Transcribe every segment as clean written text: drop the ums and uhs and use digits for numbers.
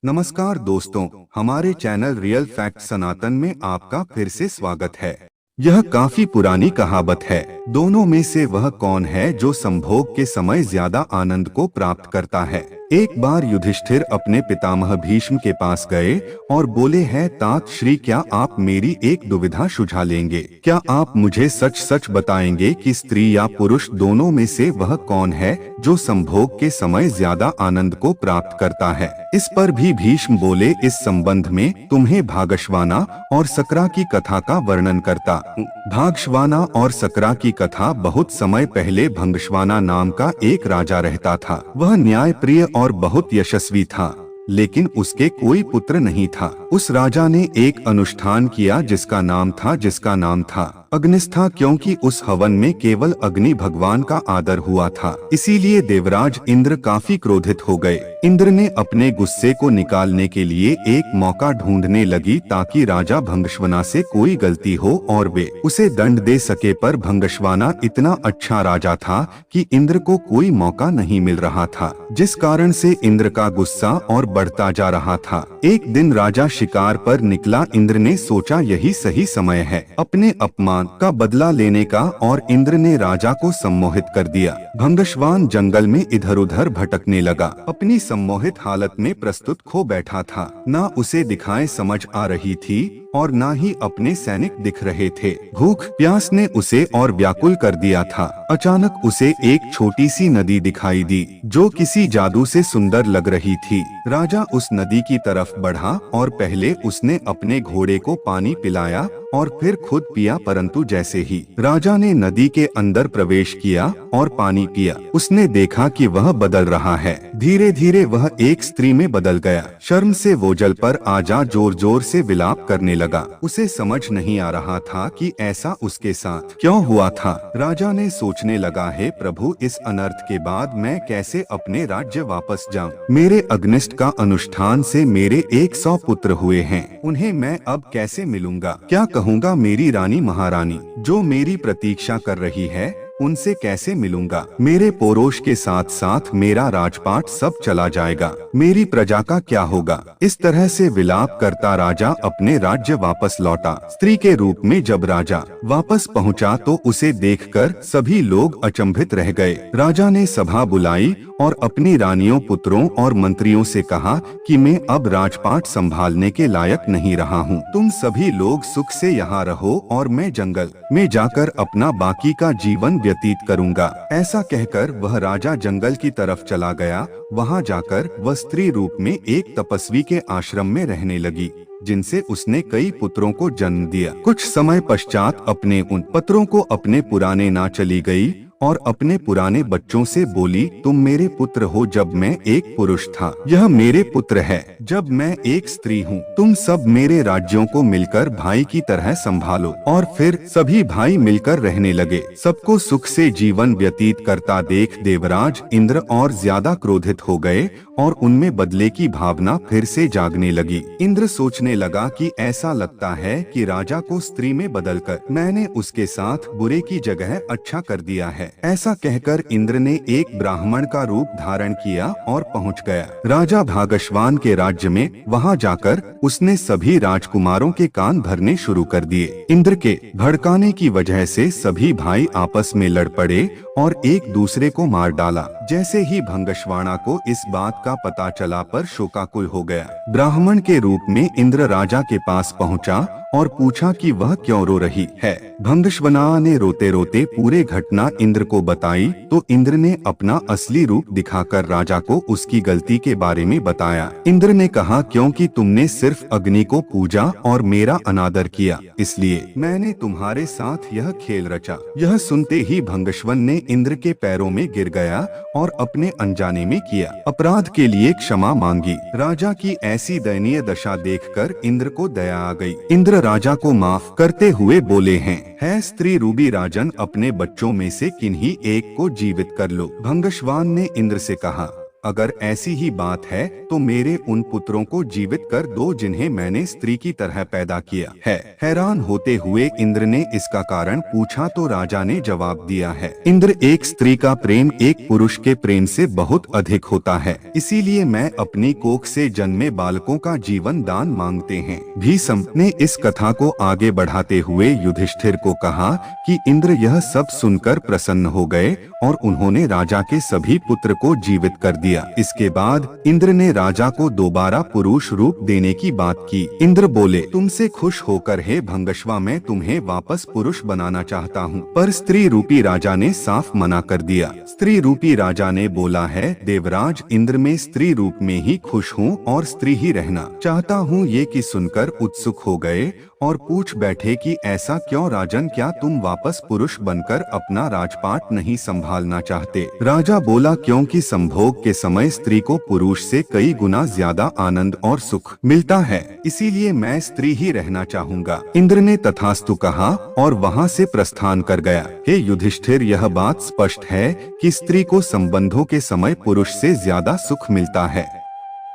नमस्कार दोस्तों, हमारे चैनल रियल फैक्ट सनातन में आपका फिर से स्वागत है। यह काफी पुरानी कहावत है, दोनों में से वह कौन है जो संभोग के समय ज्यादा आनंद को प्राप्त करता है। एक बार युधिष्ठिर अपने पितामह भीष्म के पास गए और बोले हैं, तात श्री, क्या आप मेरी एक दुविधा सुझा लेंगे? क्या आप मुझे सच सच बताएंगे कि स्त्री या पुरुष दोनों में से वह कौन है जो संभोग के समय ज्यादा आनंद को प्राप्त करता है? इस पर भी भीष्म बोले, इस संबंध में तुम्हें भागश्वाना और सकरा की कथा का वर्णन करता। भागश्वाना और सकरा की कथा, बहुत समय पहले भंगश्वाना नाम का एक राजा रहता था। वह न्यायप्रिय और बहुत यशस्वी था, लेकिन उसके कोई पुत्र नहीं था। उस राजा ने एक अनुष्ठान किया जिसका नाम था अग्निस्था, क्योंकि उस हवन में केवल अग्नि भगवान का आदर हुआ था। इसीलिए देवराज इंद्र काफी क्रोधित हो गए। इंद्र ने अपने गुस्से को निकालने के लिए एक मौका ढूंढने लगी ताकि राजा भंगश्वाना से कोई गलती हो और वे उसे दंड दे सके, पर भंगश्वाना इतना अच्छा राजा था कि इंद्र को कोई मौका नहीं मिल रहा था, जिस कारण से इंद्र का गुस्सा और बढ़ता जा रहा था। एक दिन राजा शिकार पर निकला। इंद्र ने सोचा यही सही समय है अपने अपमान का बदला लेने का, और इंद्र ने राजा को सम्मोहित कर दिया। भंगश्वान जंगल में इधर उधर भटकने लगा। अपनी सम्मोहित हालत में प्रस्तुत खो बैठा था। ना उसे दिखाएं समझ आ रही थी और ना ही अपने सैनिक दिख रहे थे। भूख प्यास ने उसे और व्याकुल कर दिया था। अचानक उसे एक छोटी सी नदी दिखाई दी जो किसी जादू से सुंदर लग रही थी। राजा उस नदी की तरफ बढ़ा और पहले उसने अपने घोड़े को पानी पिलाया और फिर खुद पिया, परंतु जैसे ही राजा ने नदी के अंदर प्रवेश किया और पानी पिया, उसने देखा कि वह बदल रहा है। धीरे धीरे वह एक स्त्री में बदल गया। शर्म से वो जल पर आ जा जोर जोर से विलाप करने लगा। उसे समझ नहीं आ रहा था कि ऐसा उसके साथ क्यों हुआ था। राजा ने सोचने लगा, हे प्रभु, इस अनर्थ के बाद मैं कैसे अपने राज्य वापस जाऊं? मेरे अग्निष्ट का अनुष्ठान से मेरे 100 पुत्र हुए हैं, उन्हें मैं अब कैसे मिलूंगा? क्या कहूँगा मेरी रानी महारानी जो मेरी प्रतीक्षा कर रही है, उनसे कैसे मिलूंगा? मेरे पोरोश के साथ साथ मेरा राजपाट सब चला जाएगा, मेरी प्रजा का क्या होगा? इस तरह से विलाप करता राजा अपने राज्य वापस लौटा। स्त्री के रूप में जब राजा वापस पहुंचा तो उसे देखकर सभी लोग अचंभित रह गए। राजा ने सभा बुलाई और अपनी रानियों, पुत्रों और मंत्रियों से कहा कि मैं अब राजपाट संभालने के लायक नहीं रहा हूँ। तुम सभी लोग सुख से यहाँ रहो और मैं जंगल में जाकर अपना बाकी का जीवन व्यतीत करूंगा। ऐसा कहकर वह राजा जंगल की तरफ चला गया। वहां जाकर वह स्त्री रूप में एक तपस्वी के आश्रम में रहने लगी, जिनसे उसने कई पुत्रों को जन्म दिया। कुछ समय पश्चात अपने उन पुत्रों को अपने पुराने ना चली गई और अपने पुराने बच्चों से बोली, तुम मेरे पुत्र हो जब मैं एक पुरुष था, यह मेरे पुत्र है जब मैं एक स्त्री हूँ। तुम सब मेरे राज्यों को मिलकर भाई की तरह संभालो। और फिर सभी भाई मिलकर रहने लगे। सबको सुख से जीवन व्यतीत करता देख देवराज इंद्र और ज्यादा क्रोधित हो गए और उनमें बदले की भावना फिर से जागने लगी। इंद्र सोचने लगा कि ऐसा लगता है कि राजा को स्त्री में बदलकर मैंने उसके साथ बुरे की जगह अच्छा कर दिया है। ऐसा कहकर इंद्र ने एक ब्राह्मण का रूप धारण किया और पहुंच गया राजा भागश्वान के राज्य में। वहां जाकर उसने सभी राजकुमारों के कान भरने शुरू कर दिए। इंद्र के भड़काने की वजह से सभी भाई आपस में लड़ पड़े और एक दूसरे को मार डाला। जैसे ही भंगश्वाना को इस बात का पता चला पर शोकाकुल हो गया। ब्राह्मण के रूप में इंद्र राजा के पास पहुंचा और पूछा कि वह क्यों रो रही है। भंगश्वाना ने रोते रोते पूरे घटना इंद्र को बताई तो इंद्र ने अपना असली रूप दिखाकर राजा को उसकी गलती के बारे में बताया। इंद्र ने कहा, क्योंकि तुमने सिर्फ अग्नि को पूजा और मेरा अनादर किया, इसलिए मैंने तुम्हारे साथ यह खेल रचा। यह सुनते ही भंगश्वन ने इंद्र के पैरों में गिर गया और अपने अनजाने में किया अपराध के लिए क्षमा मांगी। राजा की ऐसी दयनीय दशा देखकर इंद्र को दया आ गई। इंद्र राजा को माफ करते हुए बोले हैं, है स्त्री रूबी राजन, अपने बच्चों में से किन्हीं एक को जीवित कर लो। भंगश्वान ने इंद्र से कहा, अगर ऐसी ही बात है तो मेरे उन पुत्रों को जीवित कर दो जिन्हें मैंने स्त्री की तरह पैदा किया है। हैरान होते हुए इंद्र ने इसका कारण पूछा तो राजा ने जवाब दिया है, इंद्र, एक स्त्री का प्रेम एक पुरुष के प्रेम से बहुत अधिक होता है, इसीलिए मैं अपनी कोख से जन्मे बालकों का जीवन दान मांगते हैं। भीष्म ने इस कथा को आगे बढ़ाते हुए युधिष्ठिर को कहा कि इंद्र यह सब सुनकर प्रसन्न हो गए और उन्होंने राजा के सभी पुत्र को जीवित कर दिया। इसके बाद इंद्र ने राजा को दोबारा पुरुष रूप देने की बात की। इंद्र बोले, तुमसे खुश होकर हे भंगश्वा मैं तुम्हें वापस पुरुष बनाना चाहता हूँ, पर स्त्री रूपी राजा ने साफ मना कर दिया। स्त्री रूपी राजा ने बोला है, देवराज इंद्र, मैं स्त्री रूप में ही खुश हूँ और स्त्री ही रहना चाहता हूँ। ये कि सुनकर उत्सुक हो गए और पूछ बैठे कि ऐसा क्यों राजन, क्या तुम वापस पुरुष बनकर अपना राजपाट नहीं संभालना चाहते? राजा बोला, क्योंकि संभोग के समय स्त्री को पुरुष से कई गुना ज्यादा आनंद और सुख मिलता है, इसीलिए मैं स्त्री ही रहना चाहूँगा। इंद्र ने तथास्तु कहा और वहाँ से प्रस्थान कर गया। हे युधिष्ठिर, यह बात स्पष्ट है कि स्त्री को संबंधों के समय पुरुष से ज्यादा सुख मिलता है।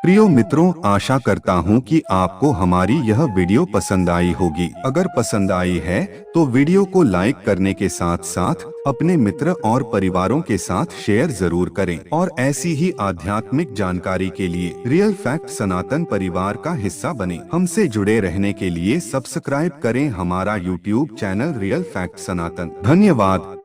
प्रियो मित्रों, आशा करता हूँ कि आपको हमारी यह वीडियो पसंद आई होगी। अगर पसंद आई है तो वीडियो को लाइक करने के साथ साथ अपने मित्र और परिवारों के साथ शेयर जरूर करें और ऐसी ही आध्यात्मिक जानकारी के लिए रियल फैक्ट सनातन परिवार का हिस्सा बने। हमसे जुड़े रहने के लिए सब्सक्राइब करें हमारा यूट्यूब चैनल रियल फैक्ट सनातन। धन्यवाद।